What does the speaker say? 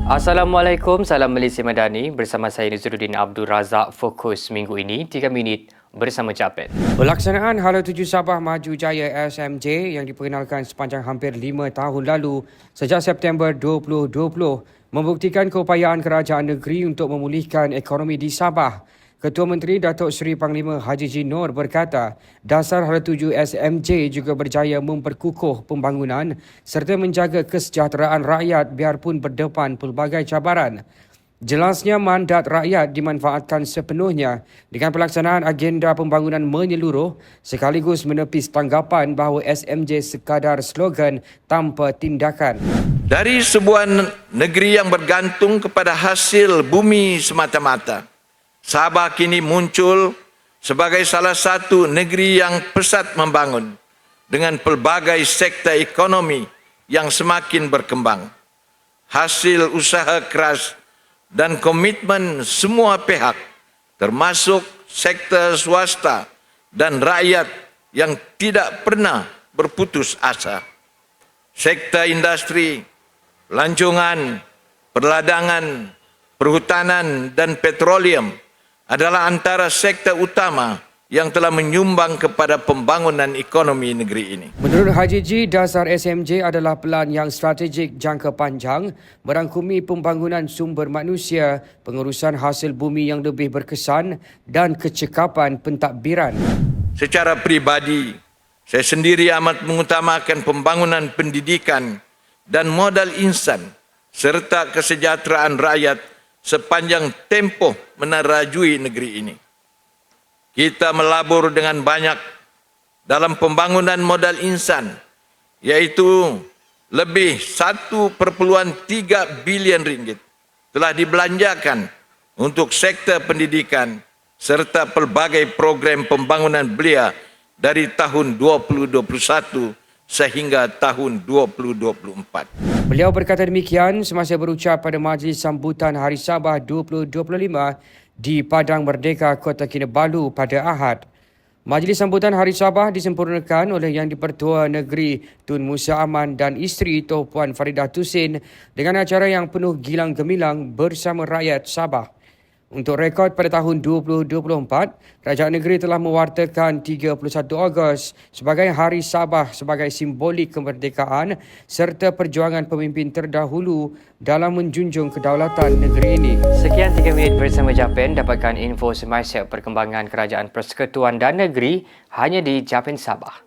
Assalamualaikum, salam Malaysia Madani. Bersama saya Nizuruddin Abdul Razak. Fokus minggu ini, 3 minit bersama Japet. Pelaksanaan Hala Tuju Sabah Maju Jaya SMJ yang diperkenalkan sepanjang hampir 5 tahun lalu sejak September 2020 membuktikan keupayaan kerajaan negeri untuk memulihkan ekonomi di Sabah. Ketua Menteri Datuk Seri Panglima Haji G. Noor berkata, dasar Hala Tuju SMJ juga berjaya memperkukuh pembangunan serta menjaga kesejahteraan rakyat biarpun berdepan pelbagai cabaran. Jelasnya mandat rakyat dimanfaatkan sepenuhnya dengan pelaksanaan agenda pembangunan menyeluruh sekaligus menepis tanggapan bahawa SMJ sekadar slogan tanpa tindakan. Dari sebuah negeri yang bergantung kepada hasil bumi semata-mata, Sabah kini muncul sebagai salah satu negeri yang pesat membangun dengan pelbagai sektor ekonomi yang semakin berkembang. Hasil usaha keras dan komitmen semua pihak termasuk sektor swasta dan rakyat yang tidak pernah berputus asa. Sektor industri, pelancongan, perladangan, perhutanan dan petroleum adalah antara sektor utama yang telah menyumbang kepada pembangunan ekonomi negeri ini. Menurut Haji G, dasar SMJ adalah pelan yang strategik jangka panjang merangkumi pembangunan sumber manusia, pengurusan hasil bumi yang lebih berkesan dan kecekapan pentadbiran. Secara peribadi, saya sendiri amat mengutamakan pembangunan pendidikan dan modal insan serta kesejahteraan rakyat sepanjang tempoh menerajui negeri ini. Kita melabur dengan banyak dalam pembangunan modal insan, iaitu lebih 1.3 bilion ringgit telah dibelanjakan untuk sektor pendidikan serta pelbagai program pembangunan belia dari tahun 2021 sehingga tahun 2024. Beliau berkata demikian semasa berucap pada Majlis Sambutan Hari Sabah 2025 di Padang Merdeka, Kota Kinabalu pada Ahad. Majlis Sambutan Hari Sabah disempurnakan oleh Yang di-Pertua Negeri Tun Musa Aman dan isteri Tuan Puan Faridah Tusin dengan acara yang penuh gilang gemilang bersama rakyat Sabah. Untuk rekod pada tahun 2024, Kerajaan Negeri telah mewartakan 31 Ogos sebagai Hari Sabah sebagai simbolik kemerdekaan serta perjuangan pemimpin terdahulu dalam menjunjung kedaulatan negeri ini. Sekian 3 minit bersama Japan. Dapatkan info semasa perkembangan Kerajaan Persekutuan dan Negeri hanya di Japan Sabah.